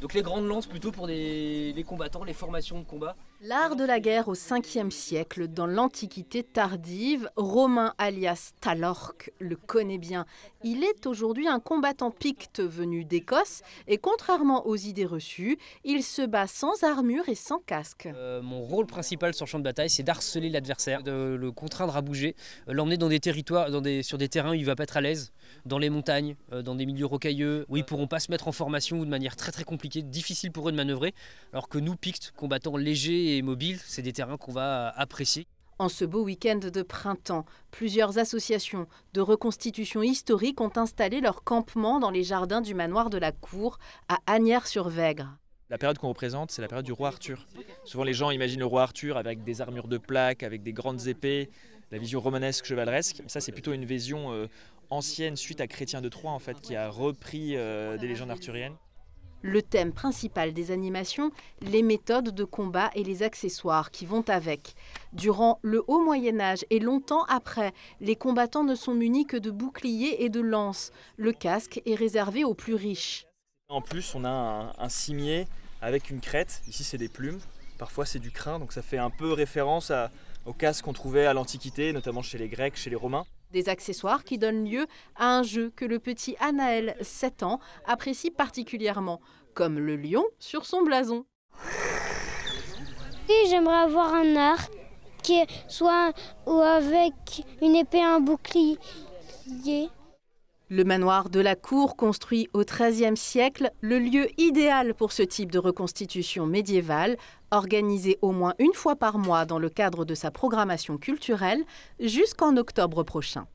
Donc les grandes lances plutôt pour les combattants, les formations de combat. L'art de la guerre au 5e siècle, dans l'Antiquité tardive, Romain alias Talorque le connaît bien. Il est aujourd'hui un combattant picte venu d'Écosse et contrairement aux idées reçues, il se bat sans armure et sans casque. Mon rôle principal sur le champ de bataille, c'est d'harceler l'adversaire, de le contraindre à bouger, l'emmener dans des territoires, sur des terrains où il ne va pas être à l'aise, dans les montagnes, dans des milieux rocailleux, où ils ne pourront pas se mettre en formation ou de manière très très compliquée, difficile pour eux de manœuvrer, alors que nous, pictes, combattants légers et mobiles, c'est des terrains qu'on va apprécier. En ce beau week-end de printemps, plusieurs associations de reconstitution historique ont installé leur campement dans les jardins du manoir de la Cour à Asnières-sur-Vègre. La période qu'on représente, c'est la période du roi Arthur. Souvent les gens imaginent le roi Arthur avec des armures de plaques, avec des grandes épées, la vision romanesque chevaleresque. Ça, c'est plutôt une vision ancienne suite à Chrétien de Troyes en fait, qui a repris des légendes arthuriennes. Le thème principal des animations, les méthodes de combat et les accessoires qui vont avec. Durant le haut Moyen-Âge et longtemps après, les combattants ne sont munis que de boucliers et de lances. Le casque est réservé aux plus riches. En plus, on a un cimier avec une crête. Ici, c'est des plumes. Parfois, c'est du crin. Donc ça fait un peu référence au casque qu'on trouvait à l'Antiquité, notamment chez les Grecs, chez les Romains. Des accessoires qui donnent lieu à un jeu que le petit Anaël, 7 ans, apprécie particulièrement, comme le lion sur son blason. Oui, j'aimerais avoir un arc qui soit ou avec une épée et un bouclier. Le manoir de la Cour, construit au XIIIe siècle, le lieu idéal pour ce type de reconstitution médiévale, organisée au moins une fois par mois dans le cadre de sa programmation culturelle, jusqu'en octobre prochain.